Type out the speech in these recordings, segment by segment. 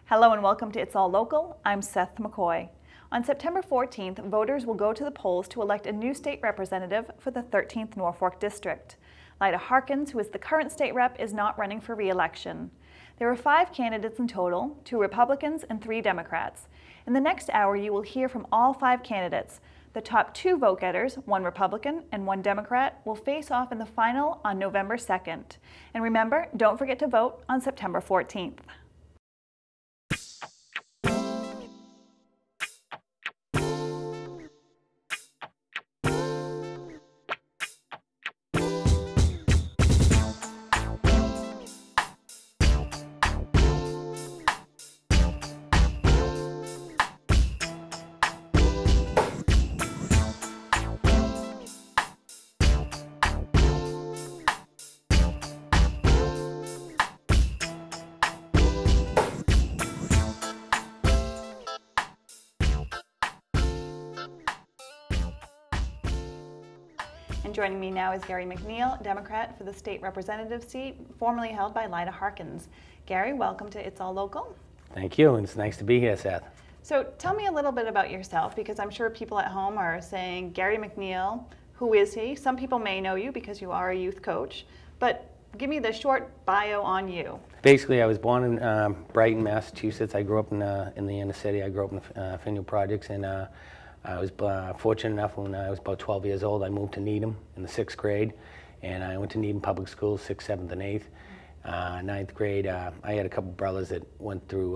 Hello and welcome to It's All Local. I'm Seth McCoy. On September 14th, voters will go to the polls to elect a new state representative for the 13th Norfolk District. Lyda Harkins, who is the current state rep, is not running for re-election. There are 5 candidates in total, 2 Republicans and 3 Democrats. In the next hour, you will hear from all 5 candidates. The top 2 vote-getters, 1 Republican and 1 Democrat, will face off in the final on November 2nd. And remember, don't forget to vote on September 14th. And joining me now is Gary McNeill, Democrat for the state representative seat, formerly held by Lyda Harkins. Gary, welcome to It's All Local. Thank you, and it's nice to be here, Seth. So tell me a little bit about yourself, because I'm sure people at home are saying, Gary McNeill, who is he? Some people may know you because you are a youth coach, but give me the short bio on you. Basically, I was born in Brighton, Massachusetts. I grew up in the inner city. I grew up in Faneuil Projects, and I was fortunate enough when I was about 12 years old, I moved to Needham in the 6th grade, and I went to Needham Public Schools, 6th, 7th, and 8th. 9th grade, I had a couple brothers that went through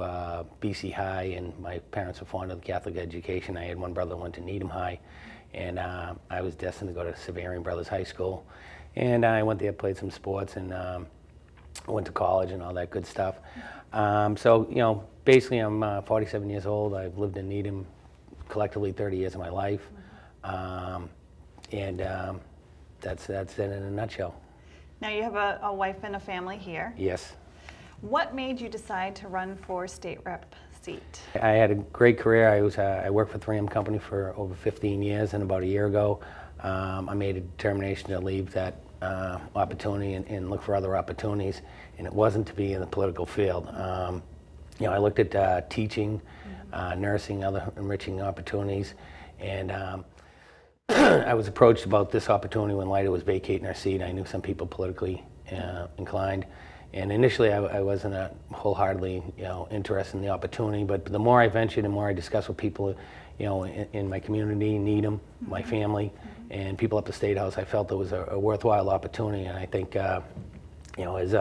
BC High, and my parents were fond of the Catholic education. I had one brother that went to Needham High, and I was destined to go to Severian Brothers High School. And I went there, played some sports, and went to college and all that good stuff. So, you know, basically I'm 47 years old. I've lived in Needham collectively 30 years of my life, and that's it in a nutshell. Now you have a wife and a family here. Yes. What made you decide to run for state rep seat? I had a great career. I worked for 3M Company for over 15 years, and about a year ago I made a determination to leave that opportunity and look for other opportunities, and it wasn't to be in the political field. You know, I looked at teaching, nursing, other enriching opportunities, and I was approached about this opportunity when Lyda was vacating her seat. I knew some people politically inclined, and initially I wasn't wholeheartedly, you know, interested in the opportunity. But the more I ventured, the more I discussed with people, you know, in my community, Needham, my family, and people at the State House, I felt it was a worthwhile opportunity. And I think, you know, as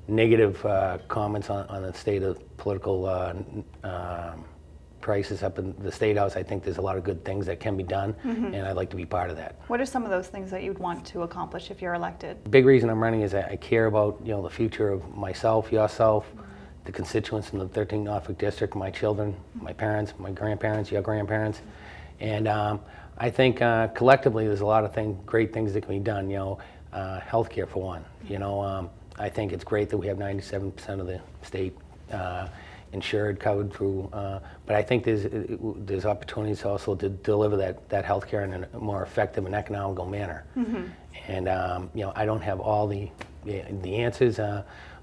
negative comments on the state of political crisis up in the State House, I think there's a lot of good things that can be done, and I'd like to be part of that. What are some of those things that you'd want to accomplish if you're elected? The big reason I'm running is I care about, you know, the future of myself, yourself, the constituents in the 13th Norfolk District, my children, my parents, my grandparents, your grandparents, and I think collectively there's a lot of great things that can be done. You know, healthcare for one. You know, I think it's great that we have 97% of the state insured, covered through, but I think there's opportunities also to deliver that health care in a more effective and economical manner. And you know, I don't have all the answers,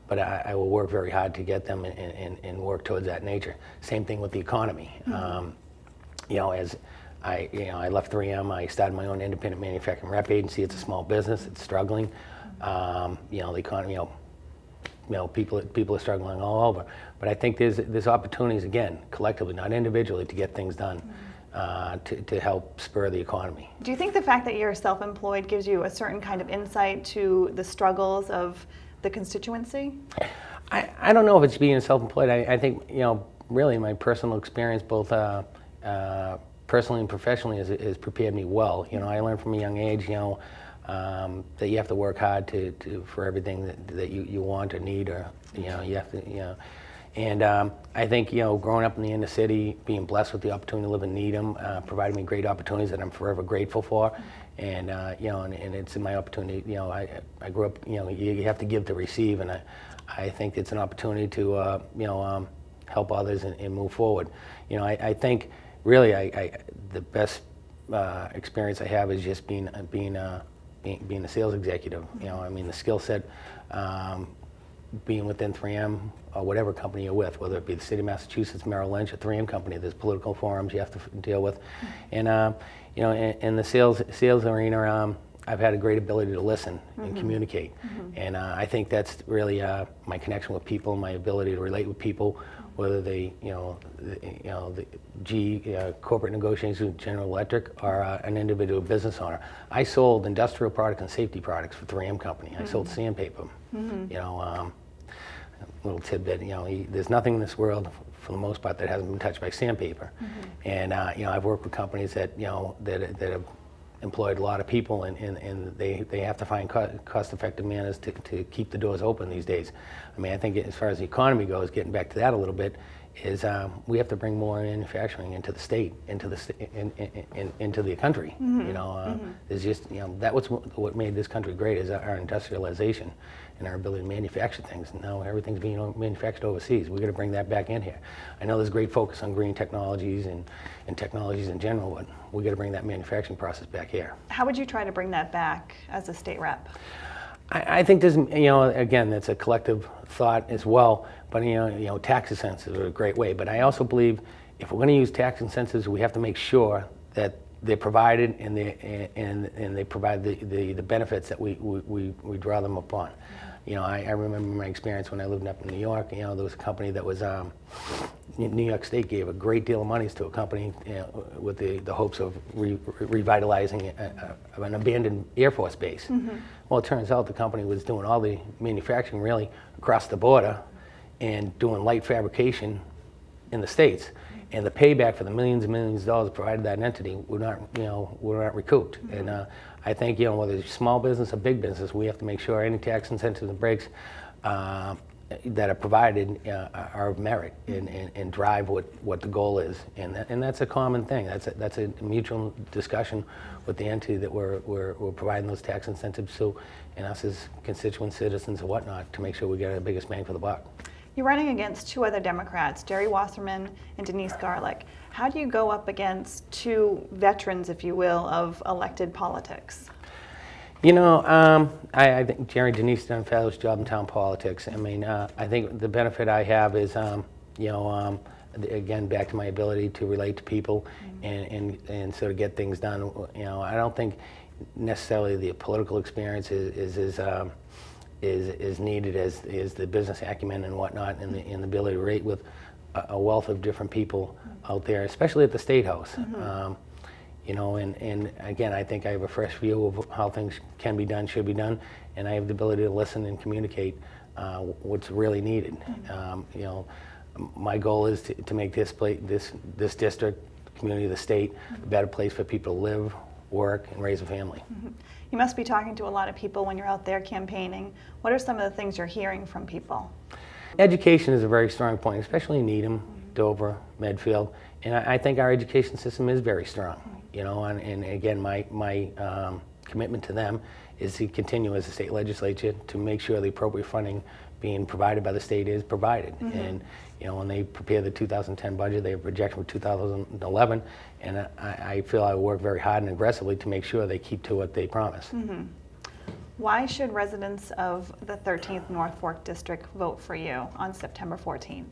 but I will work very hard to get them and work towards that nature. Same thing with the economy. You know, as I left 3M, I started my own independent manufacturing rep agency. It's a small business. It's struggling. You know, the economy. You know, people are struggling all over. But I think there's opportunities, again, collectively, not individually, to get things done to help spur the economy. Do you think the fact that you're self-employed gives you a certain kind of insight to the struggles of the constituency? I don't know if it's being self-employed. I think, you know, really my personal experience, both personally and professionally, has prepared me well. You know, I learned from a young age, you know, that you have to work hard for everything that you want or need, or, you know, you have to, you know. And I think, you know, growing up in the inner city, being blessed with the opportunity to live in Needham, provided me great opportunities that I'm forever grateful for. And, you know, and it's in my opportunity, you know, I grew up, you know, you have to give to receive, and I think it's an opportunity to, you know, help others and move forward. You know, I think really the best experience I have is just being a sales executive. You know, I mean, the skill set being within 3M or whatever company you're with, whether it be the City of Massachusetts, Merrill Lynch, or 3M company. There's political forums you have to deal with. And you know, in the sales arena, I've had a great ability to listen and communicate. And I think that's really my connection with people, my ability to relate with people, whether they, the corporate negotiations with General Electric or an individual business owner. I sold industrial products and safety products for 3M company. I sold sandpaper. You know, little tidbit. You know, there's nothing in this world, for the most part, that hasn't been touched by sandpaper. And you know, I've worked with companies that that have employed a lot of people, and they have to find cost-effective manners to keep the doors open these days. I mean, I think as far as the economy goes, getting back to that a little bit, is we have to bring more manufacturing into the state, into the country. You know, there's just, that was what made this country great, is our industrialization and our ability to manufacture things. And now everything's being manufactured overseas. We've got to bring that back in here. I know there's great focus on green technologies and technologies in general, but we've got to bring that manufacturing process back here. How would you try to bring that back as a state rep? I think there's, again, that's a collective thought as well, but tax incentives are a great way. But I also believe if we're going to use tax incentives, we have to make sure that they're provided and they provide the benefits that we draw them upon. I remember my experience when I lived up in New York. There was a company that was, New York State gave a great deal of monies to a company with the hopes of revitalizing an abandoned Air Force base. Well, it turns out the company was doing all the manufacturing really across the border and doing light fabrication in the States. And the payback for the millions and millions of dollars provided that entity were not recouped. And I think, whether it's small business or big business, we have to make sure any tax incentives and breaks that are provided are of merit and drive what the goal is. And that's a common thing. That's a mutual discussion with the entity that we're providing those tax incentives to, and us as constituent citizens and whatnot, to make sure we get the biggest bang for the buck. You're running against two other Democrats, Jerry Wasserman and Denise Garlick. How do you go up against two veterans, if you will, of elected politics? I think Jerry Denise done a fabulous job in town politics. I mean, I think the benefit I have is, again, back to my ability to relate to people and sort of get things done. I don't think necessarily the political experience is needed as the business acumen and whatnot, and the ability to relate with a wealth of different people out there, especially at the State House. And again, I think I have a fresh view of how things can be done, should be done, and I have the ability to listen and communicate what's really needed. My goal is to make this district, community, the state, a better place for people to live, work, and raise a family. You must be talking to a lot of people when you're out there campaigning. What are some of the things you're hearing from people? Education is a very strong point, especially in Needham, Dover, Medfield, and I think our education system is very strong. And again, my commitment to them is to continue as a state legislature to make sure the appropriate funding being provided by the state is provided. And when they prepare the 2010 budget, they have a projection for 2011, and I feel I work very hard and aggressively to make sure they keep to what they promise. Why should residents of the 13th Norfolk District vote for you on September 14th?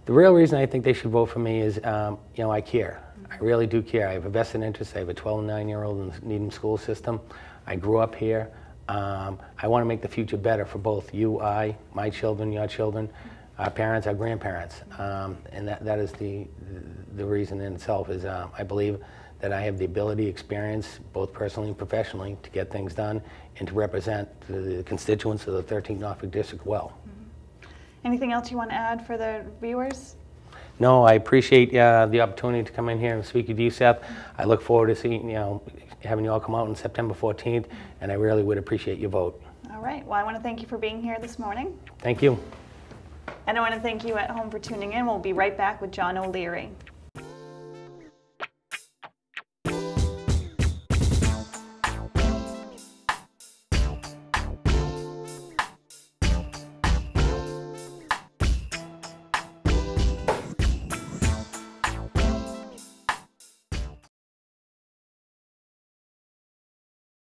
The real reason I think they should vote for me is, I care. I really do care. I have a vested interest. I have a 12 and 9-year-old in the Needham school system. I grew up here. I want to make the future better for both you, my children, your children, our parents, our grandparents. And that is the reason in itself is I believe that I have the ability, experience, both personally and professionally, to get things done and to represent the constituents of the 13th Norfolk District well. Anything else you want to add for the viewers? No, I appreciate the opportunity to come in here and speak with you, Seth. I look forward to seeing, having you all come out on September 14th, and I really would appreciate your vote. All right. Well, I want to thank you for being here this morning. Thank you. And I want to thank you at home for tuning in. We'll be right back with John O'Leary.